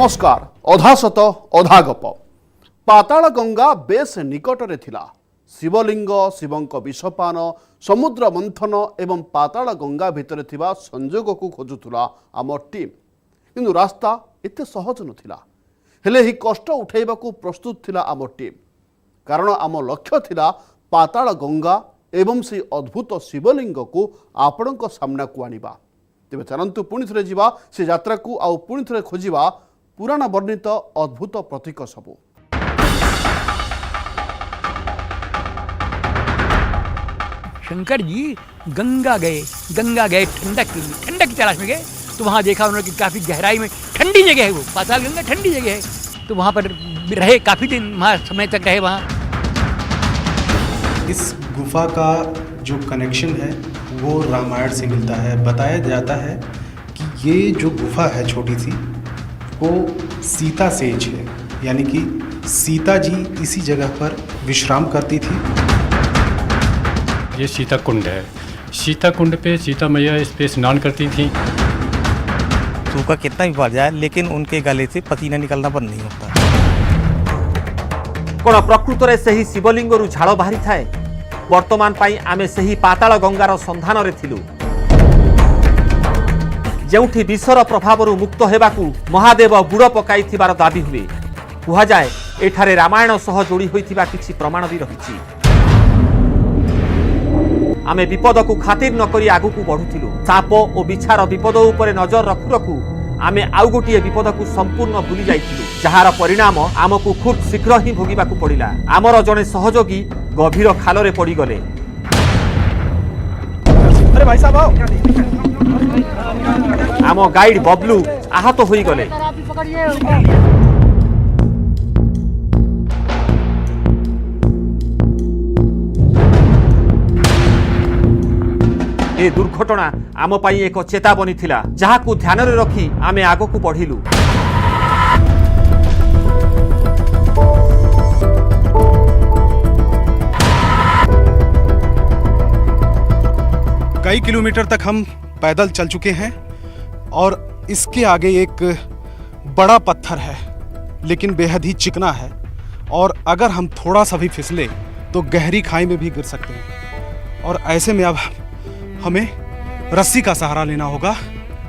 नमस्कार। अधा सत अधा गप। पाताल गंगा बेस निकटरे थिला। शिवलिंग, शिवंक विषपान, समुद्र मंथन एवं पाताल गंगा भितर थिबा संजोग को खोजुला आम टीम, किंतु रास्ता एते सहज नथिला। हेले ही कष्ट उठाइबाकू प्रस्तुत थिला आम टीम, कारण आम लक्ष्य थिला पाताल गंगा एवं से अद्भुत शिवलिंग को आपणक सामना को आनिबा। तेबे चलंतु पुणी थरे जीवा से यात्रा को आउ पुणी थरे खोजिबा पुराण वर्णित अद्भुत प्रतीक सबू। शंकर जी गंगा गए ठंडक की तलाश में गए, तो वहाँ देखा उन्होंने कि काफ़ी गहराई में ठंडी जगह है, वो पाताल गंगा ठंडी जगह है, तो वहाँ पर रहे, काफ़ी दिन वहाँ समय तक रहे वहाँ। इस गुफा का जो कनेक्शन है वो रामायण से मिलता है। बताया जाता है कि ये जो गुफा है छोटी सी, वो सीता सेज है, यानी कि सीता जी इसी जगह पर विश्राम करती थी। ये सीता कुंड है। सीता कुंड पे सीता मैया इस पे स्नान करती थी। सूखा कितना भी बढ़ जाए, लेकिन उनके गले से पसीना निकलना बंद नहीं होता। कौन प्रकृत में सही शिवलिंग झाड़ बाहरी थाए? वर्तमान पाई आमे सही पाताल गंगार सन्धान रे थिलु, जेउठी विषर प्रभाव मुक्त हेबाकू महादेव बुड़ पकाई थिबार दाबी हुए। कुहा जाए एठारे रामायण सह जोड़ी होइथिबा किछि प्रमाण भी रहिछि। आमे विपद को खातिर न करी आगु को बढ़ुथिलु। साप और बिछार विपद उपरे नजर रखु रखु आमे आउ गोटिए विपद को संपूर्ण भूली जाइथिलु, जहार परिणाम आमको खूब शीघ्र ही भोगिबाकू पड़िला। आमर जने सहयोगी गभीर खालरे पड़ी गले। अरे भाई साहब, आम गाइड बबलू आहत होई गले। ए दुर्घटना आम पाई एक चेतावनी थिला, जहाकू ध्यान रे रखी आमे आगो को बढ़िलु। कई किलोमीटर तक हम पैदल चल चुके हैं और इसके आगे एक बड़ा पत्थर है, लेकिन बेहद ही चिकना है, और अगर हम थोड़ा सा भी फिसले तो गहरी खाई में भी गिर सकते हैं। और ऐसे में अब हमें रस्सी का सहारा लेना होगा,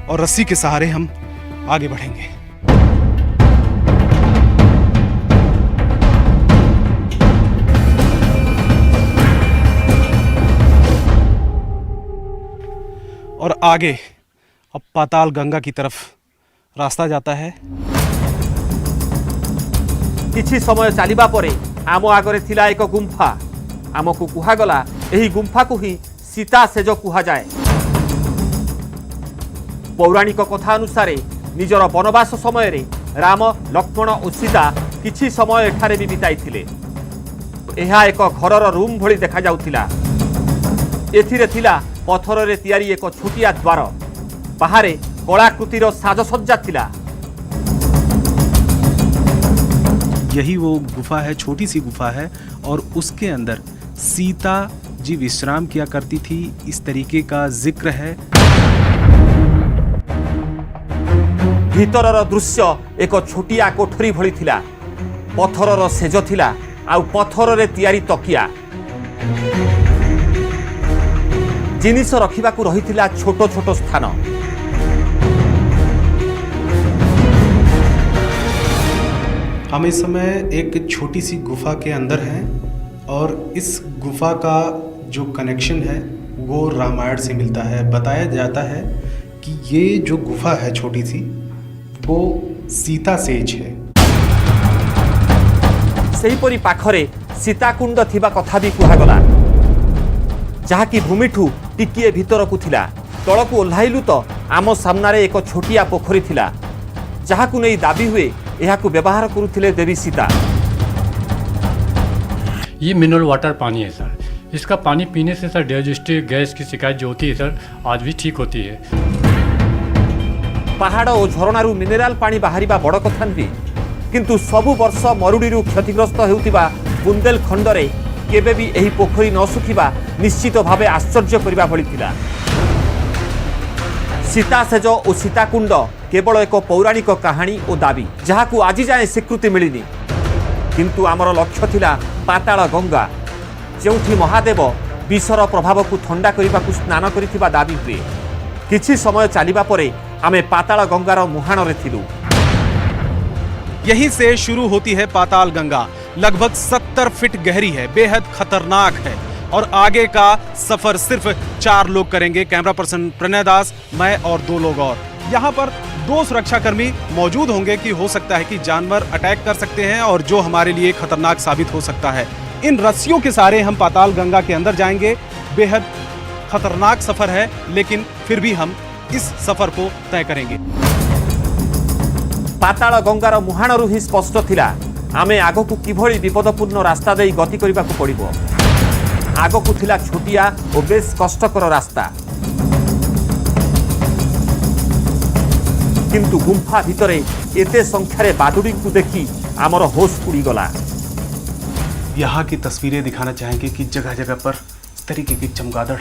और रस्सी के सहारे हम आगे बढ़ेंगे। और आगे अब पाताल गंगा की तरफ रास्ता जाता है। किछि समय चलिबा परे आम आगरे थिला एक गुंफा। आमको कुहागला एही गुंफा को ही सीता सेज कुहा जाए। पौराणिक कथा अनुसार निजर वनवास समय रे राम, लक्ष्मण और सीता किछि समय एठारे भी बिताई थिले। एहा एक घरर रूम भली देखा जाउथिला। एथिरे थिला पत्थर रे तैयारी एक छोटिया द्वार, बाहरे कलाकृतिर साजसज्जा थिला। यही वो गुफा है, छोटी सी गुफा है, और उसके अंदर सीता जी विश्राम किया करती थी, इस तरीके का जिक्र है। भीतरर दृश्य एक छोटिया कोठरी भली थिला। पत्थरर सेज थिला, आउ पत्थर रे तैयारी तकिया। जिनिस रखिबाकू रहिथिला छोट छोट स्थान। हम इस समय एक छोटी सी गुफा के अंदर हैं, और इस गुफा का जो कनेक्शन है वो रामायण से मिलता है। बताया जाता है कि ये जो गुफा है छोटी सी, वो सीता सेज है। सेहीपरि पाखरे सीताकुंड थिबा कथा भी कुहागला, जहाँकि भूमिठू टिकिए भीतर को थिला। तलकू ओह्लाइलु तो आम सामनारे एक छोटिया पोखरी थिला, जहाँकू नहीं दाबी हुए एहाकू व्यवहार करुथिले देवी सीता। ये मिनरल वाटर पानी है सर। इसका पानी पीने से सर डाइजेस्टिव गैस की शिकायत जो होती है सर, आज भी ठीक होती है। पहाड़ और झरणारू मिनेराल पानी बाहरिबा बड़ कथा नुहे, किंतु सबु वर्ष मरुड़ीरू क्षतिग्रस्त हेउतिबा बुंदेलखंड रे केबे भी एही पोखरी न सुखिबा निश्चित भावे आश्चर्य करिबा भली थिला। सीता सेज और सीताकुंड केवल एक पौराणिक कहानी और दाबी जहाकू आज जाए स्वीकृति मिलनी किंतु आमर लक्ष्य थिला पाताल गंगा जोठी महादेव विषर प्रभाव को ठंडा करने को स्नान करिथिबा दाबी हुए। किछि समय चलिबा परे आमे पाताल गंगार मुहाणरे थिलु। यहीं से शुरू होती है पाताल गंगा। लगभग 70 फीट गहरी है, बेहद खतरनाक है और आगे का सफर सिर्फ 4 लोग करेंगे। कैमरा पर्सन प्रणय दास, मैं और 2 लोग और। यहाँ पर 2 सुरक्षाकर्मी मौजूद होंगे कि हो सकता है कि जानवर अटैक कर सकते हैं और जो हमारे लिए खतरनाक साबित हो सकता है। इन रस्सियों के सहारे हम पाताल गंगा के अंदर जाएंगे। बेहद खतरनाक सफर है लेकिन फिर भी हम इस सफर को तय करेंगे। पाताल गंगार मुहाणरू ही स्पष्ट थिला आमे आगकू किभଳି विपदपूर्ण रास्ता देई गति करिबाकू पड़िबो। आगकू थिला छोटिया और बेस कष्टकर रास्ता किंतु गुंफा भितरे एते संख्यारे बादुड़ी को देखी आमर होश उड़ी गला। यहाँ की तस्वीरें दिखाना चाहेंगे कि जगह जगह पर इस तरीके के चमगादड़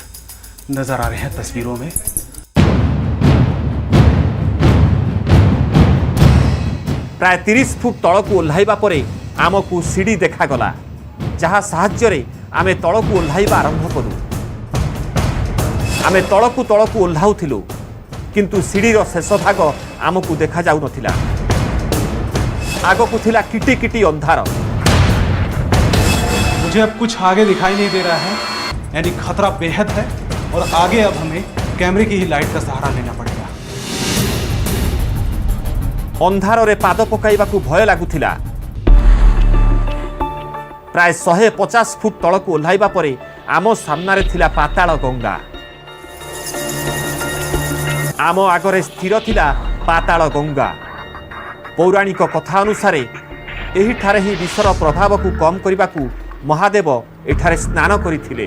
नजर आ रहे हैं तस्वीरों में। प्राय 30 फुट तलकू ओह्लाइबा परे आमकू सीढ़ी देखागला जहाँ साहाय्य आमे तलकू ओह्लाइबा आरंभ करू। आमे तलकू ओह्लाउथिलु किंतु सीढ़ीर शेष भाग आमकू देखा जाउ नथिला। आगकू थिला किटी किटी अंधार। मुझे अब कुछ आगे दिखाई नहीं दे रहा है, यानी खतरा बेहद है और आगे अब हमें कैमरे की ही लाइट का सहारा लेना पड़ेगा। अंधार रे पाद पकाइबाकू भय लागुथिला। प्राय 150 फुट तलकू ओह्लाइबा परे आम सामनारे थिला पाताल गंगा। आम आगरे स्थिर थिला पाताल गंगा। पौराणिक कथा अनुसारे एही ठारे ही विषर प्रभाव को कम करने महादेव एठारे स्नान करिथिले।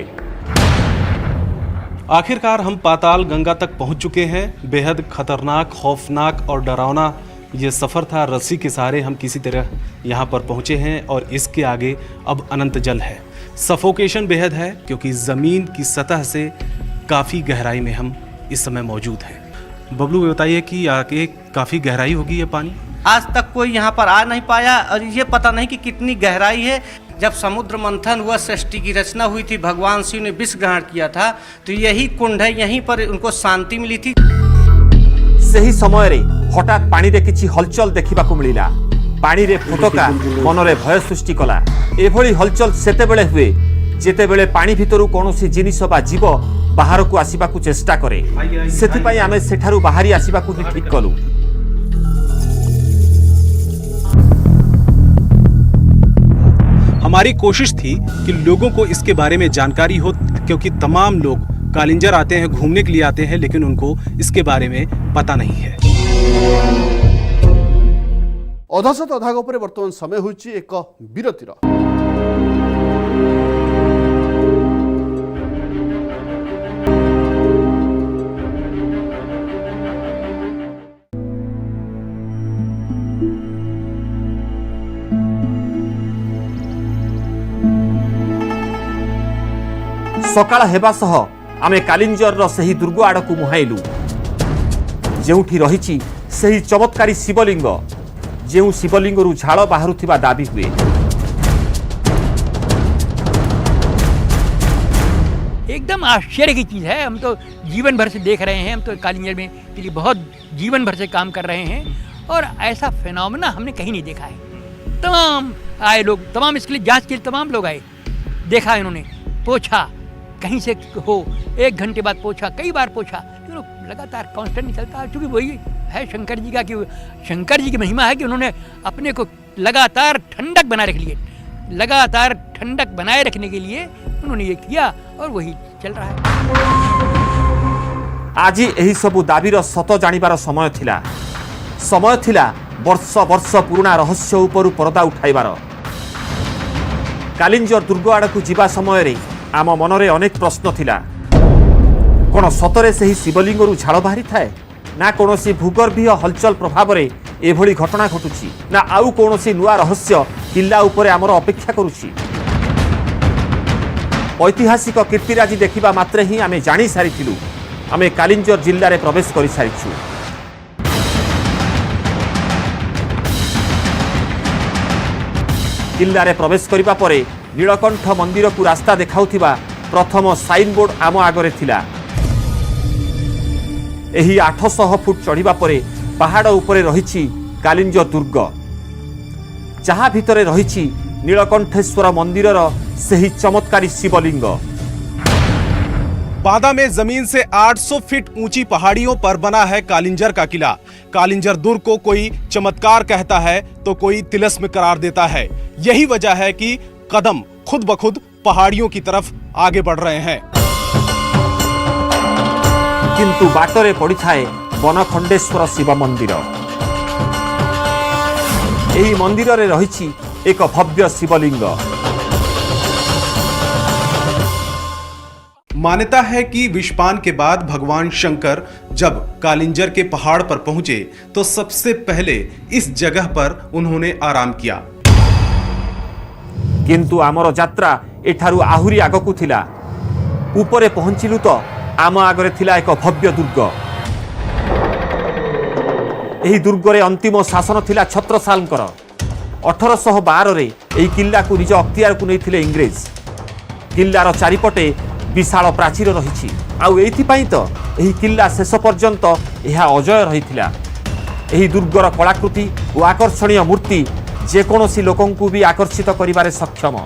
आखिरकार हम पाताल गंगा तक पहुंच चुके हैं। बेहद खतरनाक, खौफनाक और डरावना ये सफ़र था। रस्सी के सहारे हम किसी तरह यहाँ पर पहुँचे हैं और इसके आगे अब अनंत जल है। सफोकेशन बेहद है क्योंकि ज़मीन की सतह से काफ़ी गहराई में हम इस समय मौजूद हैं। बबलू बताइए कि आगे काफ़ी गहराई होगी ये पानी? आज तक कोई यहाँ पर आ नहीं पाया और ये पता नहीं कि कितनी गहराई है। जब समुद्र मंथन हुआ, सृष्टि की रचना हुई थी, भगवान शिव ने विष ग्रहण किया था, तो यही कुंड है, यहीं पर उनको शांति मिली थी। सही समय रे हठात पानी रे किछि हलचल देखिबाकू मिलिला। पानी रे फुटका मनरे भय सृष्टि कला। एभली हलचल सेतेबेले हुए जेतेबेले पानी भितरु कोनोसी जिनिस बा जीव बाहर को आसीबाकू चेष्टा करे। सेथिपाई आमे सेठारु बाहरी आसीबाकू ही ठीक कलु। हमारी कोशिश थी कि लोगों को इसके बारे में जानकारी हो, क्योंकि तमाम लोग कालिंजर आते हैं, घूमने के लिए आते हैं, लेकिन उनको इसके बारे में पता नहीं है। अधाशत अधाग पर वर्तमान समय होइछि एक विरतिर। सकाळ हेबा सह आमे कालिंजर सही दुर्ग आड़कू मुहाइलु जेउठी रहिछि सही चमत्कारी शिवलिंग, जेउ शिवलिंगरू झाड़ बाहरुथिबा दाबी हुए। एकदम आश्चर्य की चीज़ है। हम तो जीवन भर से देख रहे हैं, हम तो कालिंजर में के लिए बहुत जीवन भर से काम कर रहे हैं और ऐसा फिनोमेना हमने कहीं नहीं देखा है। तमाम आए लोग, तमाम इसके लिए जांच के लिए तमाम लोग आए, देखा इन्होंने, पूछा कहीं से हो, 1 घंटे बाद पूछा, कई बार पूछा, लगातार कांस्टेंट निकलता है। क्योंकि वही है शंकर जी का, कि शंकर जी की महिमा है कि उन्होंने अपने को लगातार ठंडक बनाए रख लिए, लगातार ठंडक बनाए रखने के लिए उन्होंने ये किया और वही चल रहा है। आज यही सबू दाबीर सत जानिबार समय थिला वर्ष वर्ष पुराना रहस्य उपरू परदा उठाइबार। कालिंजर दुर्ग आड़कू जीवा समय रे आम मनरे अनेक प्रश्न थिला। कोन सतरे सही शिवलिंगरू झाड़ बाहरी थाए, ना कोनोसी भूगर्भीय हलचल प्रभाव रे एभली घटना घटुछि, ना आउ कोनोसी नुआ रहस्य किल्ला उपरे आमर अपेक्षा करुछि। ऐतिहासिक कीर्तिराजी देखिबा मात्रे ही आमे जानी सारिथिलु आमे कालिंजर जिल्ला रे प्रवेश करि सारिछु। किल्लारे प्रवेश करिबा परे नीलकंठ मंदिर को रास्ता देखाउथिबा प्रथम साइन बोर्ड आम आगरे थिला। एही 800 फुट चढ़िबा परे पहाड़ उपरे रहिछि कालिंज दुर्ग, जहाँ भितरे रहिछि नीलकंठेश्वर मंदिरर सेही चमत्कारी शिवलिंग। बादा में जमीन से 800 फीट ऊंची पहाड़ियों पर बना है कालिंजर का किला। कालिंजर दुर्ग को कोई चमत्कार कहता है तो कोई तिलिस्म करार देता है। यही वजह है कि कदम खुद ब खुद पहाड़ियों की तरफ आगे बढ़ रहे हैं। किंतु बाटरे पड़िथाए बनखंडेश्वर शिव मंदिर। एही मंदिर रे रहिछि एक भव्य शिवलिंग। मान्यता है कि विषपान के बाद भगवान शंकर जब कालिंजर के पहाड़ पर पहुंचे तो सबसे पहले इस जगह पर उन्होंने आराम किया। किंतु आमर यात्रा एठारु आहुरी आगकू थिला। ऊपरे पहुंचिलु तो आम आगरे थिला एक भव्य दुर्ग। एही दुर्गरे अंतिम शासन थिला छत्रसालंकर। 1812 रे एही किल्ला को निज अख्तियार को नैथिले इंग्रेज। किल्लार चारिपटे विशाल प्राचीर रहिछि। आउ एइथिपाई तो एही किल्ला शेष पर्यंत एहा अजय रहिथिला। एही दुर्गर कलाकृति और आकर्षणीय मूर्ति जेकोसी लोकंकु भी आकर्षित करिबारे सक्षम।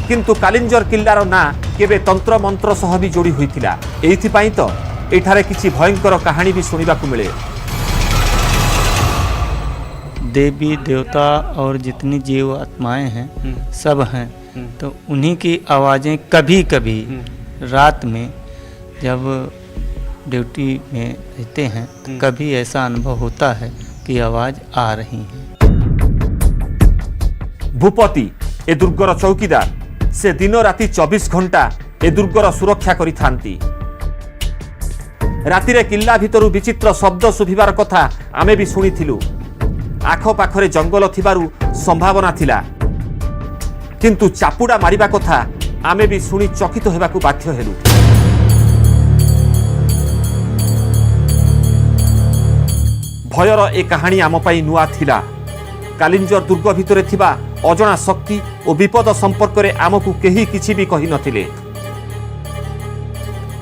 किंतु कालिंजर किल्लार ना केबे तंत्र मंत्र सह भी जोड़ी होइथिला। एइथिपाई तो एठारे किछि भयंकर कहानी भी सुनिबाकु मिले। देवी देवता और जितनी जीव आत्माएं हैं सब हैं, तो उन्हीं की आवाज़ें कभी कभी रात में जब ड्यूटी में रहते हैं तो कभी ऐसा अनुभव होता है कि आवाज़ आ रही है। भूपति ए दुर्गर चौकीदार से दिन राति 24 घंटा ए दुर्गर सुरक्षा करि थांती। रातिरे किल्ला भितरु विचित्र शब्द सुभिबार कथा आमे भी सुनिथिलु। आख पाखरे जंगल थिबारु संभावना थिला, किंतु चापुड़ा मारिबा कथा आमे भी सुनी चकित हेबाकू बाध्य हेलु। भयर ए कहानी आम पई नुआ थिला। कालिंजर दुर्ग भितरे थिबा अजଣା शक्ति और विपद संपर्क रे आमकू केही किछि भी कहि नथिले।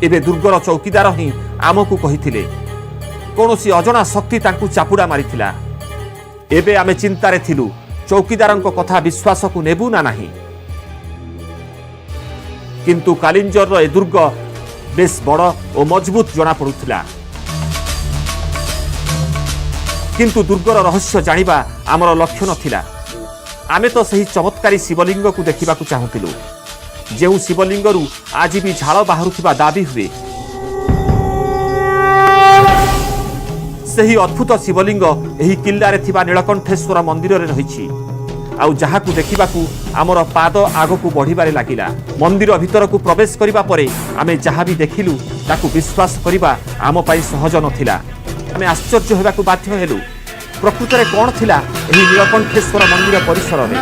एबे दुर्गर चौकीदार ही आमकू कहिथिले कोनोसी अजଣା शक्ति तांकू चापुड़ा मारिथिला। एबे आमे चिंतारे थिलु चौकीदारंको कथा विश्वास को नेबू ना नाही। किंतु कालिंजर ए दुर्ग बेस बड़ और मजबूत जना पड़ुथिला। किंतु दुर्गर रहस्य जानिबा आमर लक्ष्य नथिला। आमे तो सही चमत्कारी शिवलिंग को देखिबाकू चाहुथिलु, जेउ शिवलिंगरु आज भी झाल बाहरुथिबा दाबी हुए। सही अद्भुत शिवलिंग एही किल्लारे थिबा नीलकंठेश्वर मंदिर रे रहिछि। आउ जहाकू देखिबाकू आमर पाद आगकू बढ़िबारे लागिला। मंदिर भीतर को प्रवेश करिबा परे आमे जहा भी देखिलु ताकू विश्वास करिबा आम पई सहज नथिला। आमे आश्चर्य हेबाकू बाध्य हेलु प्रकृत रे कोन थिला एही नीलकंठेश्वर मंदिर परिसर रे।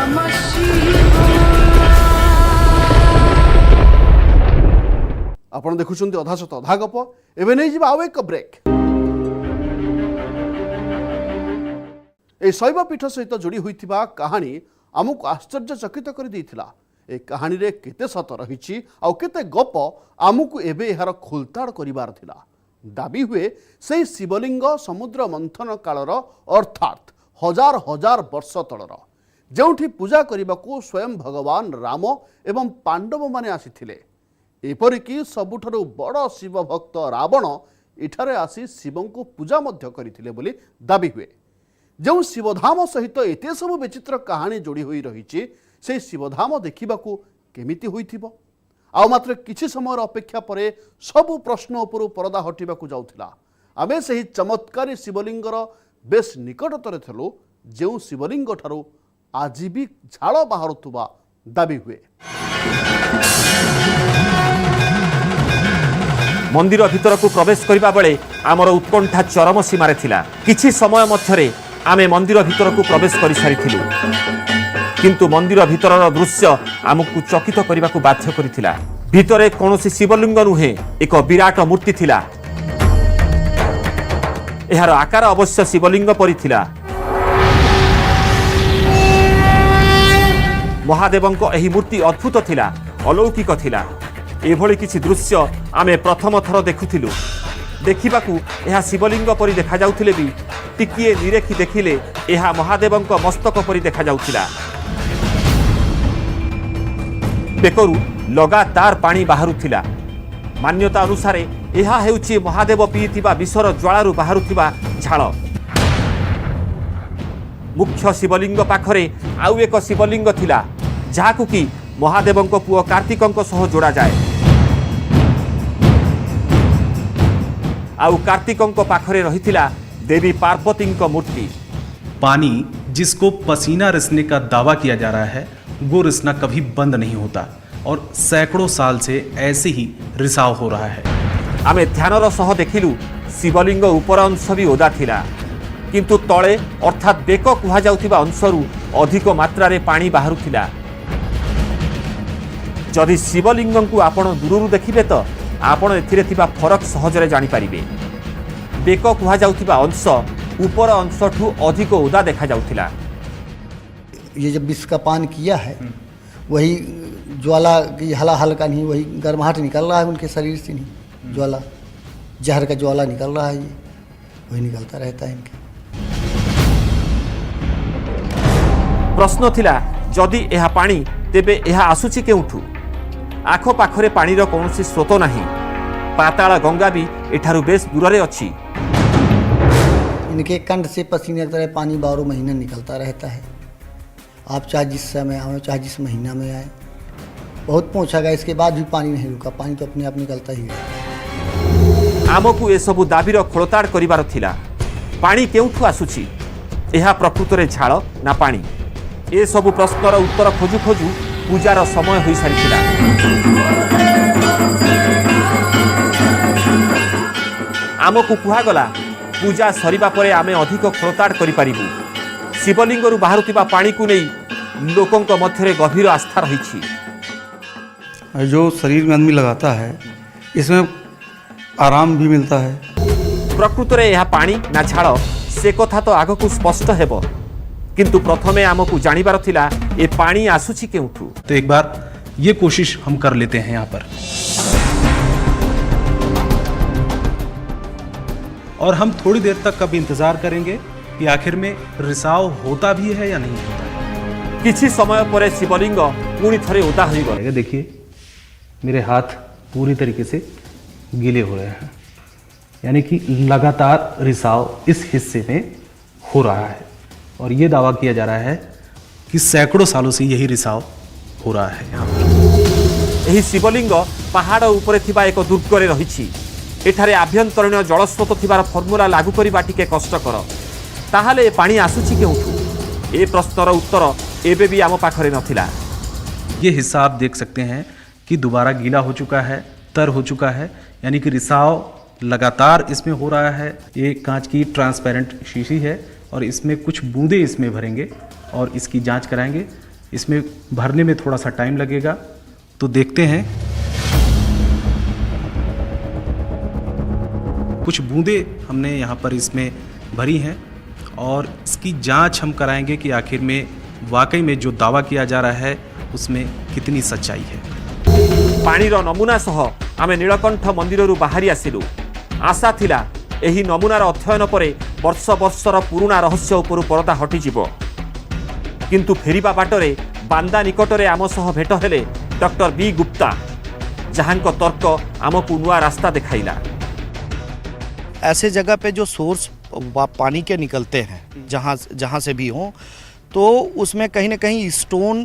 आपण देखुछन्ती अधा सत अधा गप। एबे नै जिबा आउ एक ब्रेक। ए शैव पीठ सहित जोड़ी होइथिबा कहानी आमको आश्चर्यचकित कर देइथिला। ए कहानी रे केते सत रहिछि आ केते गप आमको एबे एहार खोलताड़ करिवार थिला। दाबी हुए से शिवलिंग समुद्र मंथन कालर अर्थात हजार हजार वर्ष तलर, जोठी पूजा करने स्वयं भगवान राम एवं पांडव माने आसीथिले। एपरिकी सबुठारु बड़ शिव भक्त रावण एठारे आसी शिवं को पूजा मध्य करथिले बोली दाबी हुए। जो शिवधाम सहित एते सब विचित्र कहानी जोड़ी होई रहिछि से शिवधाम देखिबाकू केमिति होइथिबो। आ मात्र किछि समय अपेक्षा परे सबु प्रश्न उपरु परदा हटिबाकू जाउथिला। आमे सही चमत्कारी शिवलिंगर बेस निकटतरे थलु, जो शिवलिंग ठारू आज भी झाल बाहरुथुबा दाबी हुए। मंदिर भीतर को प्रवेश करबा बेले आमर उत्कंठा चरम सीमारे थिला। किछि समय मध्यरे आमे मंदिर भीतर को प्रवेश करि सारिथिलु, किंतु मंदिर भीतर दृश्य आमको चकित करने को बाध्य करथिला। भितरे कौनसी शिवलिंग नुहे, एक विराट मूर्ति थिला। एहार आकार अवश्य शिवलिंग परि थिला, महादेवଙ୍କ ଏହି ମୂର୍ତ୍ତି ଅଦ୍ଭୁତ ଥିଲା, अलौकिक ଥିଲା। ଏଭଳି କିଛି ଦୃଶ୍ୟ ଆମେ ପ୍ରଥମ ଥର ଦେଖୁଥିଲୁ। ଦେଖିବାକୁ ଏହା ଶିବଲିଙ୍ଗ ପରି ଦେଖାଯାଉଥିଲେ ବି ଟିକିଏ ନିରେଖି ଦେଖିଲେ ଏହା ମହାଦେବଙ୍କ ମସ୍ତକ ପରି ଦେଖାଯାଉଥିଲା। ବେକରୁ ଲଗାତାର ପାଣି ବାହାରୁଥିଲା। ମାନ୍ୟତା ଅନୁସାରେ ଏହା ହେଉଛି ମହାଦେବ ପିଇଥିବା ବିଷର ଜ୍ୱାଳାରୁ ବାହାରୁଥିବା ଝାଳ। मुख्य शिवलिंग पाखरे आउ एक शिवलिंग थिला, जाहाकु कि महादेवଙ୍କ पुओ कार्तिकଙ୍କ सह जोड़ा जाए। आउ कार्तिकଙ୍କ पाखरे रहिथिला देवी पार्वतीଙ୍କ मूर्ति। पानी जिसको पसीना रिसने का दावा किया जा रहा है, वो रिसना कभी बंद नहीं होता और सैकड़ों साल से ऐसे ही रिसाव हो रहा है। आमे ध्यानर सह देखिलु शिवलिंग उपर अंश भी ओदा थिला, किंतु तले अर्थात बेक कुहा जाउथिबा अंशरू अधिक मात्रा रे पानी बाहरुथिला। जदि शिवलिंग को आपण दूररू देखिबे तो आपण एथिरे थिबा फरक सहजरे जानि पारिबे। बेक कुहा जाउथिबा अंश ऊपर अंशठू अधिक ओदा देखा जाउथिला। ये जब विष का पान किया है, वही ज्वाला की हल्का नहीं, वही गर्माहट निकल रहा है उनके शरीर से, नहीं ज्वाला, जहर का ज्वाला निकल रहा है, ये वही निकलता रहता है इनके। प्रश्न थिला जदि यह पानी तेबे यह आसुची केउठू? आख पाखरे पानीर कौनसी स्रोत नहीं। पाताल गंगा भी एठारू बेस दूर अच्छी। इनके कंठ से पसीने की तरह पानी 12 महीने निकलता रहता है। आप चाहे जिस समय आए, चाहे जिस महीना में आए, बहुत पहुँचा गया, इसके बाद भी पानी नहीं रुका। पानी तो अपने आप निकलता ही है। आमको ये सबू दाबीर खोलताड़ करिवार थिला। पानी केउठू आसुची? यह प्रकृत में झाड़ ना पानी? ए सबू प्रश्नर उत्तर खोजु खोजु पूजार समय हो सारी। आमको कुहागला पूजा सरिबा परे आमे अधिक खोलताड़ करि पारिबु। शिवलिंगरू बाहरुथिबा पानी को नहीं लोकंक मध्यरे गभीर आस्था रही। जो शरीर में आदमी लगाता है, इसमें आराम भी मिलता है। प्रकृत में यह पानी ना झाड़ से कथा तो आगकू स्पष्ट हेबो, किंतु प्रथमे आमको जानिबार थिला ए पानी आसुची केउठू। तो एक बार ये कोशिश हम कर लेते हैं यहाँ पर, और हम थोड़ी देर तक अब इंतजार करेंगे कि आखिर में रिसाव होता भी है या नहीं होता। किछि समय परे शिवलिंग पुणी थरे ओदा हो गए। देखिए मेरे हाथ पूरी तरीके से गीले हो रहे हैं, यानी कि लगातार रिसाव इस हिस्से में हो रहा है, और ये दावा किया जा रहा है कि सैकड़ों सालों से यही रिसाव हो रहा है यहाँ पर। यही शिवलिंग पहाड़ उपरे थिबा एक दुर्गरे रहिछि। एठारे आभ्यंतरीण जलस्रोत थिबार फर्मुला लागू करबा टिके कष्टकर। ताहाले ए पानी आसुछि केउठू? ए प्रश्नर उत्तर एबे भी आम पाखरे नथिला। ये हिस्सा आप देख सकते हैं कि दोबारा गीला हो चुका है, तर हो चुका है, यानी कि रिसाव लगातार इसमें हो रहा है। ये कांच की ट्रांसपेरेंट शीशी है और इसमें कुछ बूंदे इसमें भरेंगे और इसकी जांच कराएंगे। इसमें भरने में थोड़ा सा टाइम लगेगा, तो देखते हैं। कुछ बूंदे हमने यहाँ पर इसमें भरी हैं और इसकी जांच हम कराएंगे कि आखिर में वाकई में जो दावा किया जा रहा है उसमें कितनी सच्चाई है। पानीर नमूना सह आमे नीलकंठ मंदिररू बाहरी आसिलु। आशा थिला एही नमूनार अध्ययन परे वर्ष वर्षर पुराना रहस्य उपरु परदा हटिजिबो, किंतु फेरिबा बाटरे बांदा निकटरे आम सह भेट हेले डॉक्टर बी गुप्ता, जहांक तर्क आमकु नुआ रास्ता देखाइला। ऐसे जगह पे जो सोर्स पानी के निकलते हैं, जहाँ से भी हों, तो उसमें कहीं ना कहीं स्टोन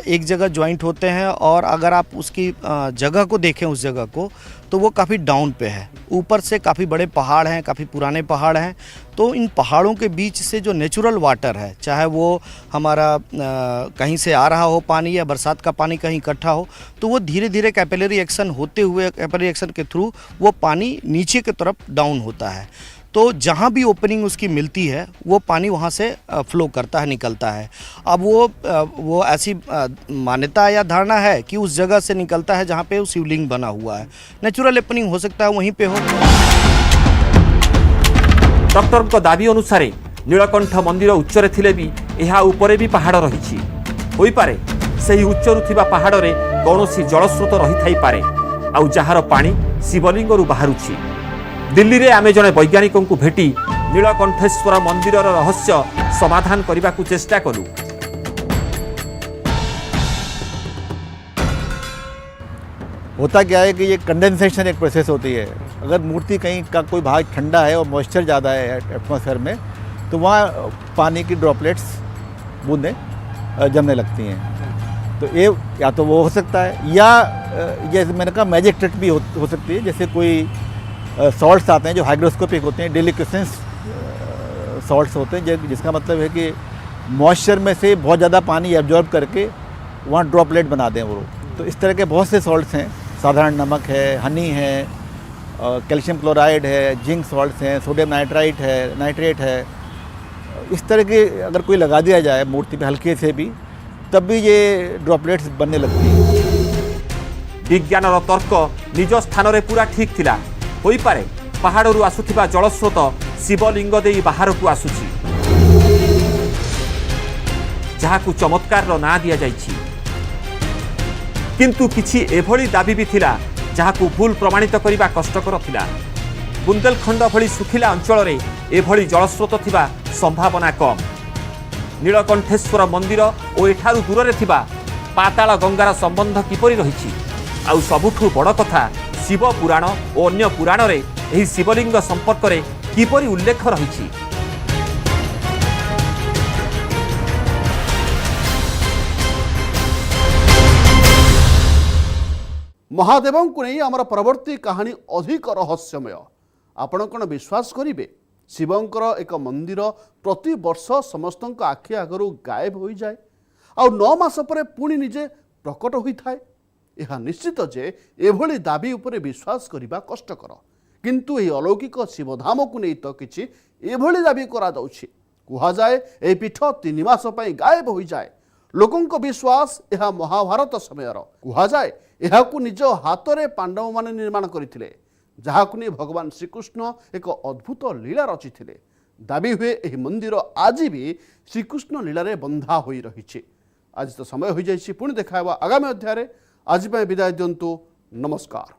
एक जगह जॉइंट होते हैं, और अगर आप उसकी जगह को देखें, उस जगह को, तो वो काफ़ी डाउन पे है। ऊपर से काफ़ी बड़े पहाड़ हैं, काफ़ी पुराने पहाड़ हैं, तो इन पहाड़ों के बीच से जो नेचुरल वाटर है, चाहे वो हमारा कहीं से आ रहा हो पानी या बरसात का पानी कहीं इकट्ठा हो, तो वो धीरे धीरे कैपिलरी एक्शन होते हुए, कैपिलरी एक्शन के थ्रू वो पानी नीचे की तरफ डाउन होता है। तो जहाँ भी ओपनिंग उसकी मिलती है, वो पानी वहाँ से फ्लो करता है, निकलता है। अब वो ऐसी मान्यता या धारणा है कि उस जगह से निकलता है जहाँ पे वो शिवलिंग बना हुआ है। नेचुरल ओपनिंग हो सकता है वहीं पे हो। डॉक्टर को दाबी अनुसार नीलकंठ मंदिर उच्चरे थिले भी यह ऊपरे भी पहाड़ रही होई पारे, ସେହି ଉଚ୍ଚରୁ ଥିବା ପାହାଡ଼ରେ କୌଣସି ଜଳସ୍ରୋତ ରହିଥାଇପାରେ ଆଉ ଯାହାର ପାଣି ଶିବଲିଙ୍ଗରୁ ବାହାରୁଛି। ଦିଲ୍ଲୀରେ ଆମେ ଜଣେ ବୈଜ୍ଞାନିକଙ୍କୁ ଭେଟି ନୀଳକଣ୍ଠେଶ୍ୱର ମନ୍ଦିରର ରହସ୍ୟ ସମାଧାନ କରିବାକୁ ଚେଷ୍ଟା କଲୁ। होता क्या है कि ये कंडेंसेशन एक प्रोसेस होती है। अगर मूर्ति कहीं का कोई भाग ठंडा है और मॉइस्चर ज़्यादा है एटमॉस्फेयर में, तो वहाँ पानी की ड्रॉपलेट्स बूंदें जमने लगती हैं। तो ये या तो वो हो सकता है, या जैसे मैंने कहा मैजिक ट्रिक भी हो सकती है। जैसे कोई सॉल्ट्स आते हैं जो हाइग्रोस्कोपिक होते हैं, डेलिक्वेसेंस सॉल्ट्स होते हैं, जिसका मतलब है कि मॉइस्चर में से बहुत ज़्यादा पानी एब्जॉर्ब करके वहाँ ड्रॉपलेट बना दें वो। तो इस तरह के बहुत से सॉल्ट्स हैं, साधारण नमक है, हनी है, कैल्शियम क्लोराइड है, जिंक सॉल्ट्स हैं, सोडियम नाइट्रेट है। इस तरह के अगर कोई लगा दिया जाए मूर्ति पे हल्के से भी, तब भी ये ड्रॉपलेट्स बनने लगती हैं। विज्ञानर तर्क निज स्थान में पूरा ठीक थिला। होई पारे पहाड़रू आसुथिबा जलस्रोत शिवलिंग देई बाहर को आसुची, जहाकू चमत्कार ना दिया जाइछि। किंतु किछि एभली दाबी भी थिला जहाकू भूल प्रमाणित करने कष्टकर थिला। बुंदेलखंड भली सुखिला अंचल में एभली जलस्रोत थिबा संभावना कम। नीलकंठेश्वर मंदिर और एठारू दूर में थिबा पाताल गंगार संबंध किपरि रहिछि? आउ सबुठु बड़ कथा, शिव पुराण और अन्य पुराण रे एही शिवलिंग संपर्क में किपरि उल्लेख रहिछि? महादेव को नहीं आमर परवर्ती कहानी अधिक रहस्यमय। आपण कौन विश्वास करेंगे शिवंकर एक मंदिर प्रति वर्ष समस्त आखि आगर गायब हो जाए आ 9 मास पर पुणी निजे प्रकट होता है? यह निश्चित जे एभली दाबी उपरे विश्वास करने कष्टकर। किंतु यह अलौकिक शिवधाम को नहीं तो किसी एभली दाबी करा जाए यह पीठ 3 मास गायब हो जाए। लोकों विश्वास यह महाभारत समय कहुए यह निज हाथ में पांडव माने निर्माण करथिले, जहाकु नहीं भगवान श्रीकृष्ण एक अद्भुत लीला रचिथिले। दाबी हुए यह मंदिर आज भी श्रीकृष्ण लीला रे बंधा होई रहिछि। आज तो समय हो जाइछि, पुणी देखा आगामी अध्याय। आज विदाय दिंतु, नमस्कार।